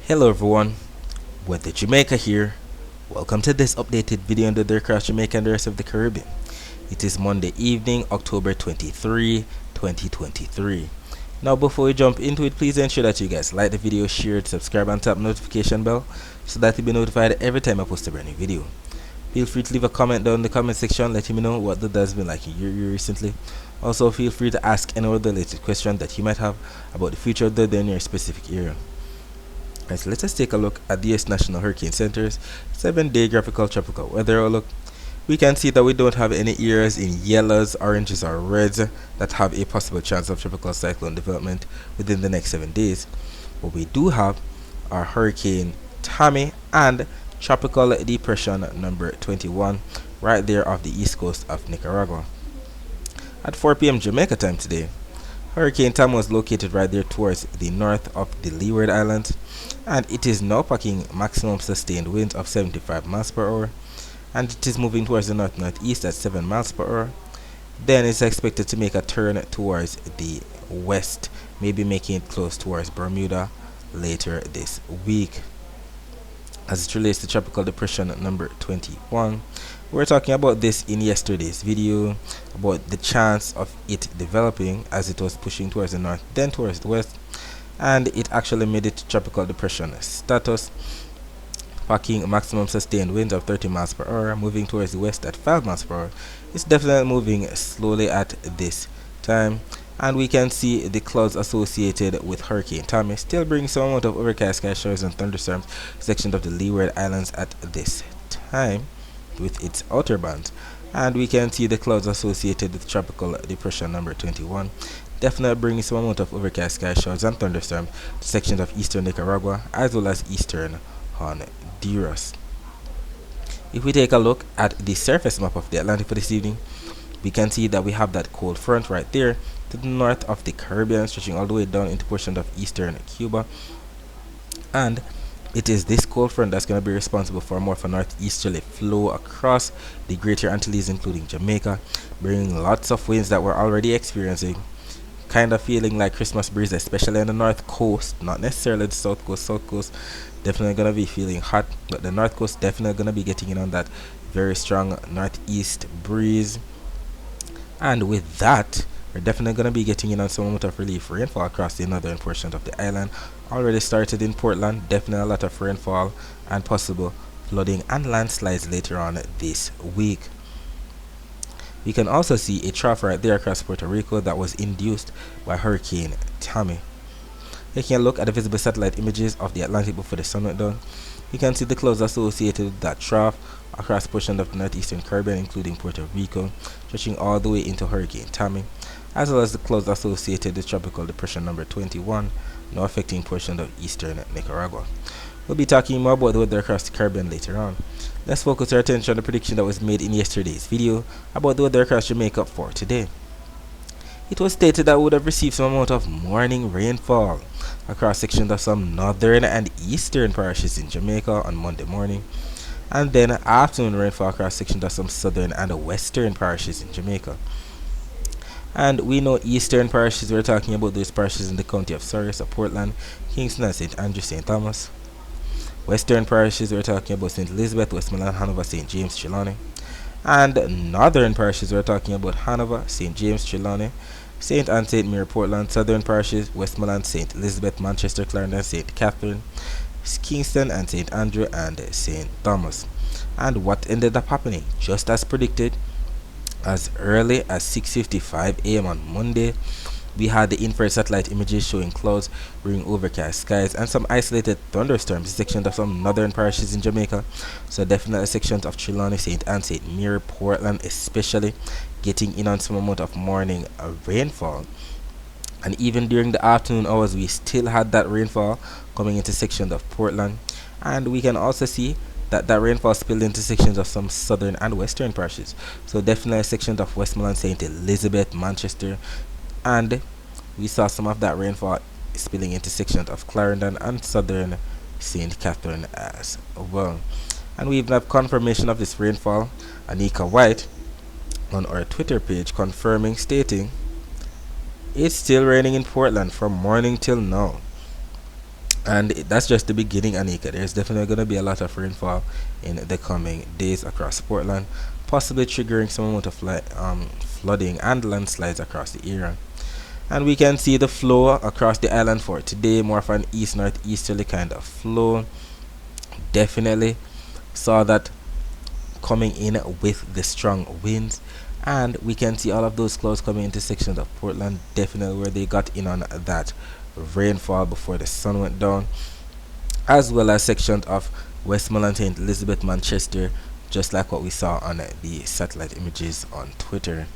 Hello everyone, Weather Jamaica here. Welcome to this updated video on the weather across Jamaica and the rest of the Caribbean. It is Monday evening, October 23, 2023. Now before we jump into it, please ensure that you guys like the video, share it, subscribe and tap notification bell so that you'll be notified every time I post a brand new video. Feel free to leave a comment down in the comment section letting me know what the weather has been like in your area recently. Also feel free to ask any other related question that you might have about the future of the weather in your specific area. Alright, so let us take a look at the US National Hurricane Center's 7-day graphical tropical weather outlook. We can see that we don't have any areas in yellows, oranges or reds that have a possible chance of tropical cyclone development within the next 7 days. What we do have are Hurricane Tammy and Tropical Depression number 21 right there off the east coast of Nicaragua. At 4 p.m. Jamaica time today, Hurricane Tammy was located right there towards the north of the Leeward Islands, and it is now packing maximum sustained winds of 75 miles per hour, and it is moving towards the north-northeast at 7 miles per hour. Then it's expected to make a turn towards the west, maybe making it close towards Bermuda later this week. As it relates to tropical depression number 21, we were talking about this in yesterday's video about the chance of it developing as it was pushing towards the north then towards the west, and it actually made it to tropical depression status, packing maximum sustained winds of 30 miles per hour, moving towards the west at 5 miles per hour. It's definitely moving slowly at this time, and we can see the clouds associated with Hurricane Tammy still bringing some amount of overcast sky showers and thunderstorms sections of the Leeward Islands at this time with its outer bands, and we can see the clouds associated with tropical depression number 21 definitely bringing some amount of overcast sky showers and thunderstorms to sections of eastern Nicaragua as well as eastern Honduras. If we take a look at the surface map of the Atlantic for this evening, we can see that we have that cold front right there to the north of the Caribbean, stretching all the way down into portions of eastern Cuba, and it is this cold front that's going to be responsible for more of a northeasterly flow across the Greater Antilles, including Jamaica, bringing lots of winds that we're already experiencing, kind of feeling like Christmas breeze, especially on the north coast, not necessarily the south coast. South coast definitely going to be feeling hot, but the north coast definitely going to be getting in on that very strong northeast breeze, and with that we're definitely going to be getting in on some amount of relief rainfall across the northern portions of the island. Already started in Portland, definitely a lot of rainfall and possible flooding and landslides later on this week. We can also see a trough right there across Puerto Rico that was induced by Hurricane Tammy. Taking a look at the visible satellite images of the Atlantic before the sun went down, you can see the clouds associated with that trough across portions of the northeastern Caribbean, including Puerto Rico, stretching all the way into Hurricane Tammy, as well as the clouds associated with tropical depression number 21, now affecting portions of eastern Nicaragua. We'll be talking more about the weather across the Caribbean later on. Let's focus our attention on the prediction that was made in yesterday's video about the weather across Jamaica for today. It was stated that we would have received some amount of morning rainfall across sections of some northern and eastern parishes in Jamaica on Monday morning, and then afternoon rainfall across sections of some southern and western parishes in Jamaica. And we know eastern parishes, we're talking about those parishes in the county of Surrey, so Portland, Kingston and St. Andrew, St. Thomas. Western parishes, we're talking about St. Elizabeth, Westmoreland, Hanover, St. James, Trelawney. And northern parishes, we're talking about Hanover, St. James, Trelawney, St. Anne, St. Mary, Portland. Southern parishes, Westmoreland, St. Elizabeth, Manchester, Clarendon, St. Catherine, Kingston and St. Andrew and St. Thomas. And what ended up happening, just as predicted, as early as 6:55 a.m. on Monday, we had the infrared satellite images showing clouds bringing overcast skies and some isolated thunderstorms in sections of some northern parishes in Jamaica. So definitely sections of Trelawney, St. Anne, St. Mary, Portland especially getting in on some amount of morning rainfall. And even during the afternoon hours we still had that rainfall coming into sections of Portland, and we can also see that rainfall spilled into sections of some southern and western parishes. So definitely sections of Westmoreland, St. Elizabeth, Manchester, and we saw some of that rainfall spilling into sections of Clarendon and southern St. Catherine as well. And we even have confirmation of this rainfall. Anika White on our Twitter page confirming, stating, "It's still raining in Portland from morning till now." And that's just the beginning, Anika. There's definitely going to be a lot of rainfall in the coming days across Portland, possibly triggering some amount of flooding and landslides across the area. And we can see the flow across the island for today, more of an east-northeasterly kind of flow. Definitely saw that coming in with the strong winds, and we can see all of those clouds coming into sections of Portland, definitely where they got in on that rainfall before the sun went down, as well as sections of Westmoreland, St. Elizabeth, Manchester, just like what we saw on the satellite images on Twitter.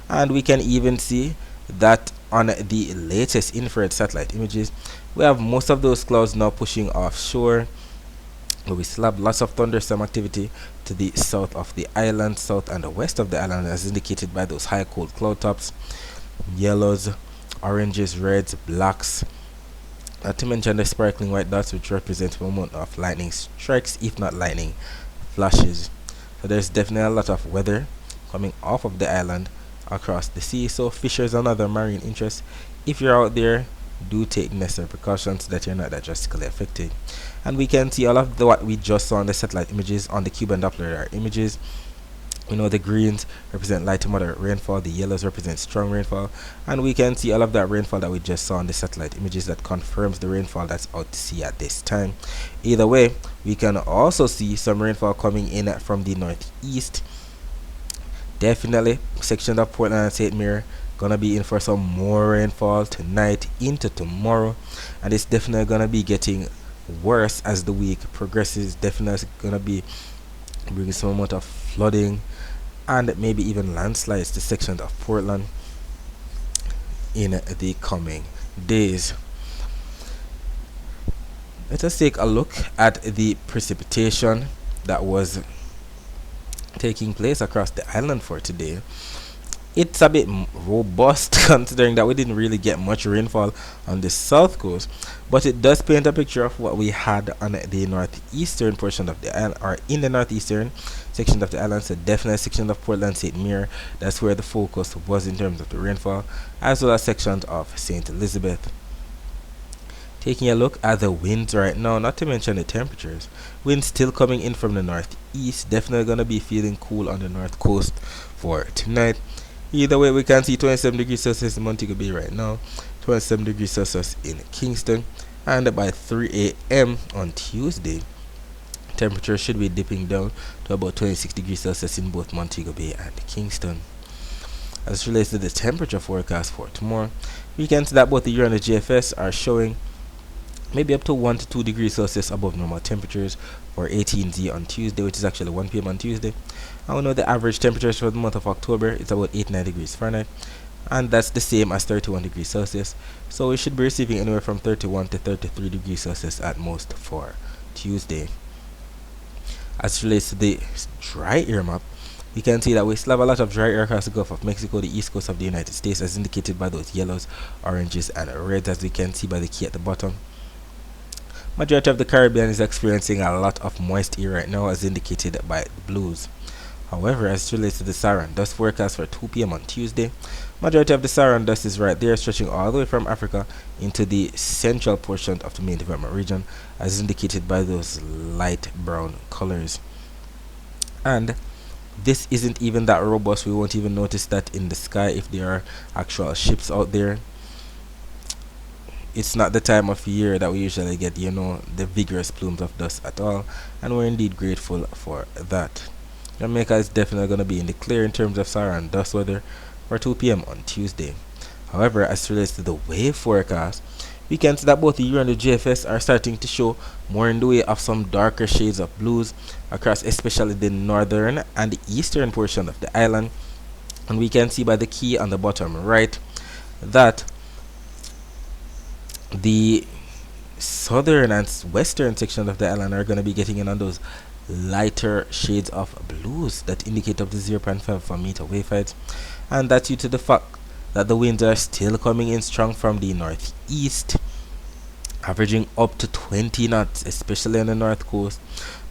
And we can even see that on the latest infrared satellite images, we have most of those clouds now pushing offshore, where we still have lots of thunderstorm activity to the south of the island, south and the west of the island, as indicated by those high cold cloud tops, yellows, oranges, reds, blacks, not to mention the sparkling white dots, which represent a moment of lightning strikes, if not lightning flashes. So there's definitely a lot of weather coming off of the island across the sea. So fishers and other marine interests, if you're out there, do take necessary precautions so that you're not that drastically affected. And we can see all of what we just saw on the satellite images on the Cuban Doppler radar images. You know, the greens represent light to moderate rainfall, the yellows represent strong rainfall, and we can see all of that rainfall that we just saw on the satellite images that confirms the rainfall that's out to sea at this time. Either way, we can also see some rainfall coming in from the northeast. Definitely section of Portland and St. Mary gonna be in for some more rainfall tonight into tomorrow, and it's definitely gonna be getting worse as the week progresses. Definitely gonna be bringing some amount of flooding and maybe even landslides to sections of Portland in the coming days. Let us take a look at the precipitation that was taking place across the island for today. It's a bit robust considering that we didn't really get much rainfall on the south coast, but it does paint a picture of what we had on the northeastern portion of the island, or in the northeastern section of the island. So definitely section of Portland, St. Mary, that's where the focus was in terms of the rainfall, as well as sections of St. Elizabeth. Taking a look at the winds right now, not to mention the temperatures. Winds still coming in from the northeast, definitely going to be feeling cool on the north coast for tonight. Either way, we can see 27 degrees Celsius in Montego Bay right now, 27 degrees Celsius in Kingston, and by 3 a.m. on Tuesday, temperature should be dipping down to about 26 degrees Celsius in both Montego Bay and Kingston. As it relates to the temperature forecast for tomorrow, we can see that both the Euro and the GFS are showing maybe up to 1 to 2 degrees Celsius above normal temperatures for 18Z on Tuesday, which is actually 1 p.m. on Tuesday. I know the average temperatures for the month of October is about 89 degrees Fahrenheit, and that's the same as 31 degrees Celsius. So we should be receiving anywhere from 31 to 33 degrees Celsius at most for Tuesday. As it relates to the dry air map, we can see that we still have a lot of dry air across the Gulf of Mexico, the east coast of the United States, as indicated by those yellows, oranges, and reds, as we can see by the key at the bottom. Majority of the Caribbean is experiencing a lot of moist air right now, as indicated by the blues. However, as it relates to the Saharan dust forecast for 2 p.m. on Tuesday, majority of the Saharan dust is right there, stretching all the way from Africa into the central portion of the main development region, as indicated by those light brown colors. And this isn't even that robust. We won't even notice that in the sky if there are actual ships out there. It's not the time of year that we usually get, the vigorous plumes of dust at all, and we're indeed grateful for that. Jamaica is definitely going to be in the clear in terms of Saharan dust weather for 2 p.m. on Tuesday. However, as it relates to the wave forecast, we can see that both the Euro and the GFS are starting to show more in the way of some darker shades of blues across especially the northern and the eastern portion of the island. And we can see by the key on the bottom right that the southern and western section of the island are going to be getting in on those lighter shades of blues that indicate up to 0.54 meter wave height, and that's due to the fact that the winds are still coming in strong from the northeast, averaging up to 20 knots, especially on the north coast.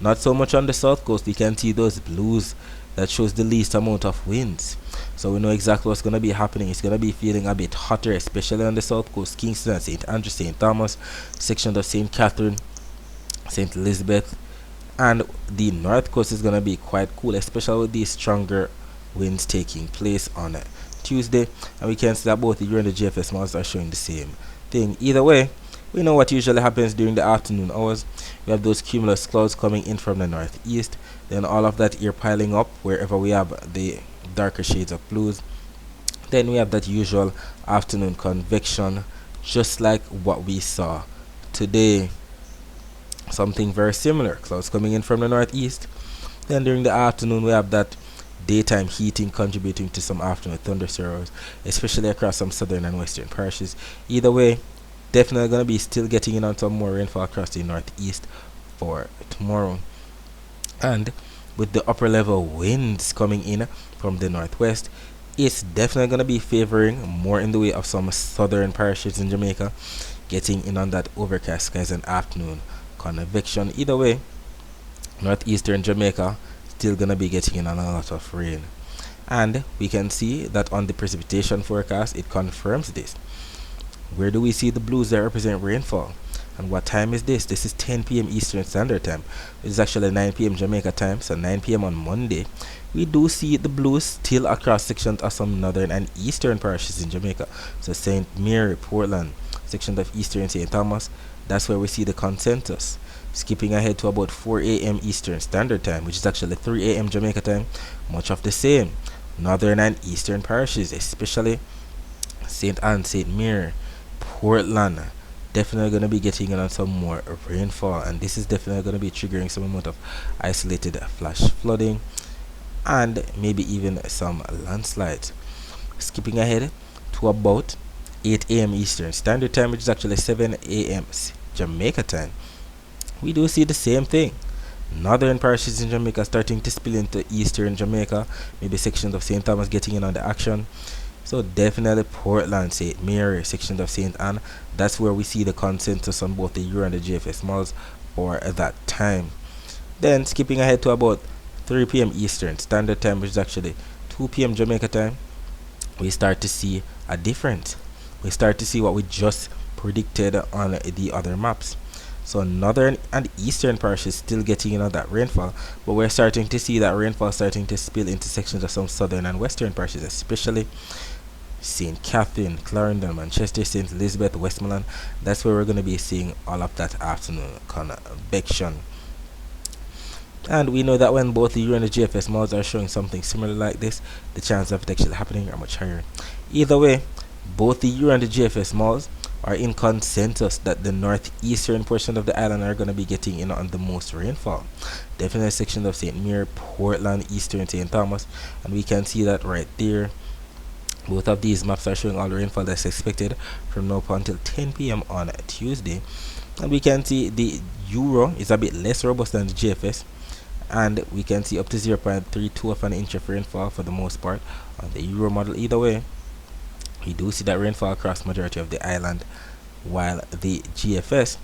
Not so much on the south coast. We can see those blues that shows the least amount of winds. So we know exactly what's going to be happening. It's going to be feeling a bit hotter, especially on the south coast, Kingston and St. Andrew, St. Thomas, sections of St. Catherine, St. Elizabeth, and the north coast is going to be quite cool, especially with these stronger winds taking place on Tuesday. And we can see that both the Euro and the GFS models are showing the same thing. Either way, we know what usually happens during the afternoon hours. We have those cumulus clouds coming in from the northeast, then all of that air piling up wherever we have the darker shades of blues. Then we have that usual afternoon convection, just like what we saw today. Something very similar, clouds coming in from the northeast. Then during the afternoon we have that daytime heating contributing to some afternoon thunderstorms, especially across some southern and western parishes. Either way, definitely going to be still getting in on some more rainfall across the northeast for tomorrow. And with the upper level winds coming in from the northwest, it's definitely going to be favoring more in the way of some southern parishes in Jamaica, getting in on that overcast skies and afternoon convection. Either way, northeastern Jamaica still going to be getting in on a lot of rain. And we can see that on the precipitation forecast, it confirms this. Where do we see the blues that represent rainfall? And what time is this? This is 10 p.m. Eastern Standard Time. It is actually 9 p.m. Jamaica time, so 9 p.m. on Monday. We do see the blues still across sections of some northern and eastern parishes in Jamaica. So St. Mary, Portland, sections of eastern St. Thomas, that's where we see the consensus. Skipping ahead to about 4 a.m. Eastern Standard Time, which is actually 3 a.m. Jamaica time, much of the same. Northern and eastern parishes, especially St. Anne, St. Mary, Portland, definitely going to be getting in on some more rainfall, and this is definitely going to be triggering some amount of isolated flash flooding and maybe even some landslides. Skipping ahead to about 8 a.m. Eastern Standard Time, which is actually 7 a.m. Jamaica time, we do see the same thing. Northern parishes in Jamaica starting to spill into eastern Jamaica, maybe sections of St. Thomas getting in on the action. So definitely Portland, St. Mary, sections of St. Anne, that's where we see the consensus on both the Euro and the GFS models for that time. Then skipping ahead to about 3 p.m. Eastern Standard Time, which is actually 2 p.m. Jamaica time, we start to see a difference. We start to see what we just predicted on the other maps. So northern and eastern parishes still getting in on that rainfall, but we're starting to see that rainfall starting to spill into sections of some southern and western parishes, especially St. Catherine, Clarendon, Manchester, St. Elizabeth, Westmoreland. That's where we're going to be seeing all of that afternoon convection. And we know that when both the Euro and the GFS models are showing something similar like this, the chances of it actually happening are much higher. Either way, both the Euro and the GFS models are in consensus that the northeastern portion of the island are going to be getting in on the most rainfall. Definitely sections of St. Mary, Portland, eastern St. Thomas, and we can see that right there. Both of these maps are showing all the rainfall that's expected from now until 10 p.m. on Tuesday. And we can see the Euro is a bit less robust than the GFS, and we can see up to 0.32 of an inch of rainfall for the most part on the Euro model. Either way, we do see that rainfall across majority of the island, while the GFS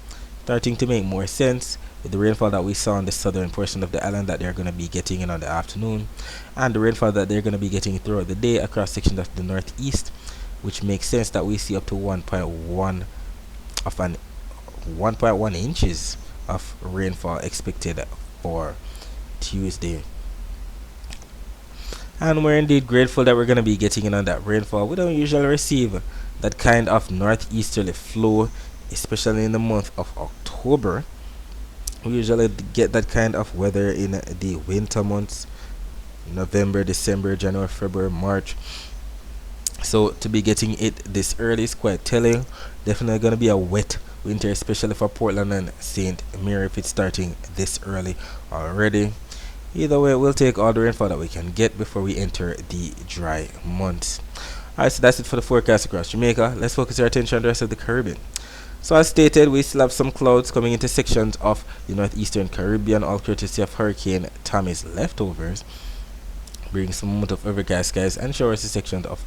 starting to make more sense with the rainfall that we saw on the southern portion of the island that they're going to be getting in on the afternoon, and the rainfall that they're going to be getting throughout the day across sections of the northeast, which makes sense that we see up to 1.1 inches of rainfall expected for Tuesday. And we're indeed grateful that we're going to be getting in on that rainfall. We don't usually receive that kind of northeasterly flow, especially in the month of October. We usually get that kind of weather in the winter months, November, December, January, February, March. So to be getting it this early is quite telling. Definitely going to be a wet winter, especially for Portland and St. Mary if it's starting this early already. Either way, we'll take all the rainfall that we can get before we enter the dry months. Alright, so that's it for the forecast across Jamaica. Let's focus our attention on the rest of the Caribbean. So as stated, we still have some clouds coming into sections of the northeastern Caribbean, all courtesy of Hurricane Tommy's leftovers, bringing some amount of overcast skies and showers to sections of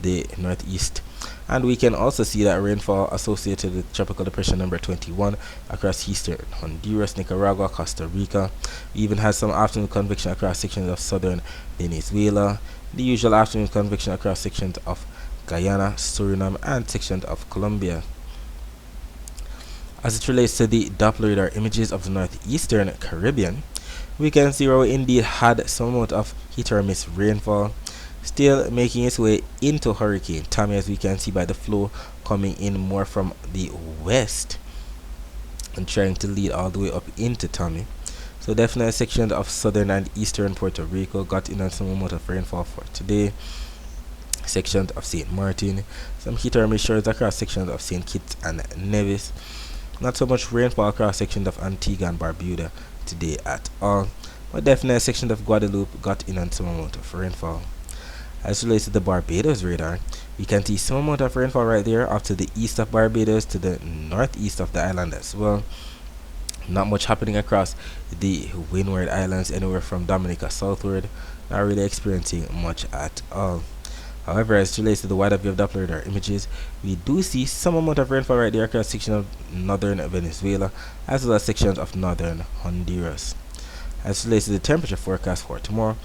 the northeast And we can also see that rainfall associated with tropical depression number 21 across eastern Honduras, Nicaragua, Costa Rica. We even had some afternoon convection across sections of southern Venezuela, the usual afternoon convection across sections of Guyana, Suriname, and sections of Colombia. As it relates to the Doppler radar images of the northeastern Caribbean, we can see where we indeed had some amount of hit or miss rainfall, still making its way into Hurricane Tommy, as we can see by the flow coming in more from the west and trying to lead all the way up into Tommy. So definitely a section of southern and eastern Puerto Rico got in on some amount of rainfall for today. Sections of St. Martin, some hit or miss showers across sections of St. Kitts and Nevis. Not so much rainfall across sections of Antigua and Barbuda today at all, but definitely a section of Guadeloupe got in on some amount of rainfall. As relates to the Barbados radar, we can see some amount of rainfall right there off to the east of Barbados, to the northeast of the island as well. Not much happening across the Windward Islands, anywhere from Dominica southward. Not really experiencing much at all. However, as it relates to the wider view of Doppler radar images, we do see some amount of rainfall right there across sections of northern Venezuela, as well as sections of northern Honduras. As it relates to the temperature forecast for tomorrow,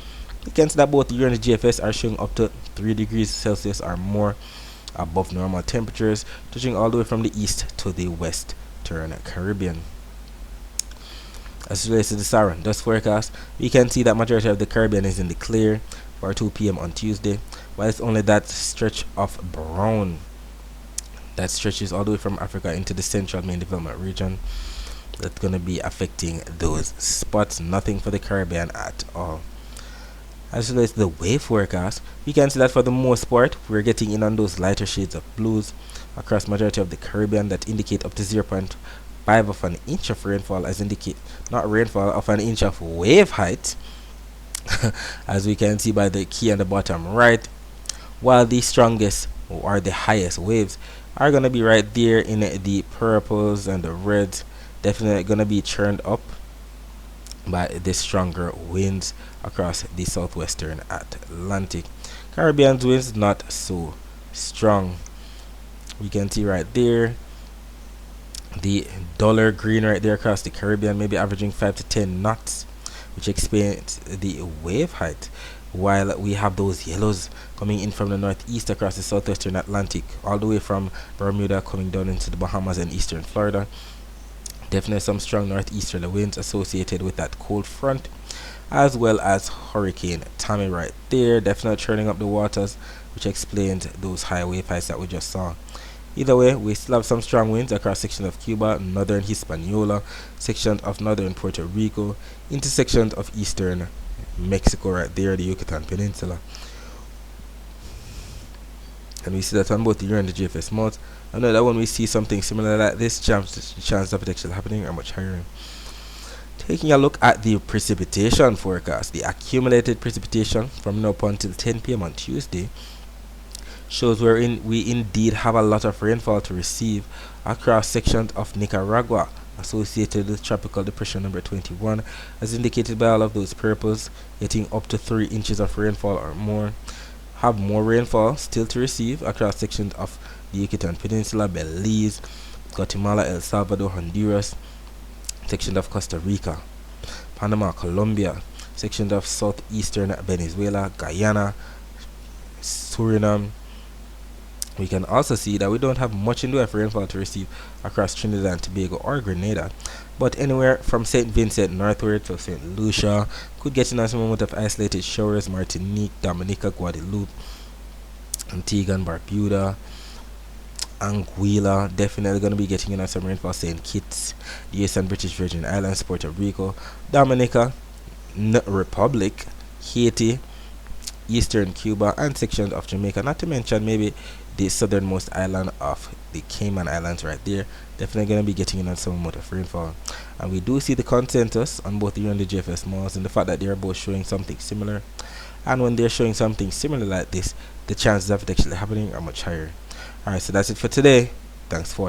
we can see that both here and the GFS are showing up to 3 degrees Celsius or more above normal temperatures, touching all the way from the east to the western Caribbean. As it relates to the Saharan dust forecast, we can see that majority of the Caribbean is in the clear for 2 p.m. on Tuesday, while it's only that stretch of brown that stretches all the way from Africa into the central main development region that's going to be affecting those spots. Nothing for the Caribbean at all. As it relates to the wave forecast, we can see that for the most part we're getting in on those lighter shades of blues across majority of the Caribbean that indicate up to 0.5 of an inch of rainfall, as indicate not rainfall, of an inch of wave height as we can see by the key on the bottom right, while the strongest or the highest waves are going to be right there in the purples and the reds, definitely going to be churned up by the stronger winds across the southwestern Atlantic. Caribbean's winds not so strong. We can see right there the duller green right there across the Caribbean, maybe averaging 5 to 10 knots, which explains the wave height, while we have those yellows coming in from the northeast across the southwestern Atlantic, all the way from Bermuda coming down into the Bahamas and eastern Florida. Definitely some strong northeasterly winds associated with that cold front, as well as Hurricane Tommy right there, definitely churning up the waters, which explains those high wave heights that we just saw. Either way, we still have some strong winds across sections of Cuba, northern Hispaniola, sections of northern Puerto Rico, into sections of eastern Mexico right there, the Yucatan Peninsula. And we see that on both the year and the GFS modes. I know that when we see something similar like this, chance of it actually happening are much higher. Taking a look at the precipitation forecast, the accumulated precipitation from now up until 10 p.m. on Tuesday shows we indeed have a lot of rainfall to receive across sections of Nicaragua associated with tropical depression number 21, as indicated by all of those purples, getting up to 3 inches of rainfall or more. Have more rainfall still to receive across sections of the Yucatan Peninsula, Belize, Guatemala, El Salvador, Honduras, sections of Costa Rica, Panama, Colombia, sections of southeastern Venezuela, Guyana, Suriname. We can also see that we don't have much in the way of rainfall to receive across Trinidad and Tobago or Grenada, but anywhere from St. Vincent northward to St. Lucia could get in on some amount of isolated showers. Martinique, Dominica, Guadeloupe, Antigua and Barbuda, Anguilla, definitely going to be getting in on some rainfall. St. Kitts, the US and British Virgin Islands, Puerto Rico, Dominica, Republic, Haiti, eastern Cuba, and sections of Jamaica, not to mention maybe the southernmost island of the Cayman Islands right there. Definitely going to be getting in on some amount of rainfall. And we do see the consensus on both the and the GFS malls, and the fact that they are both showing something similar. And when they're showing something similar like this, the chances of it actually happening are much higher. Alright, so that's it for today. Thanks for watching.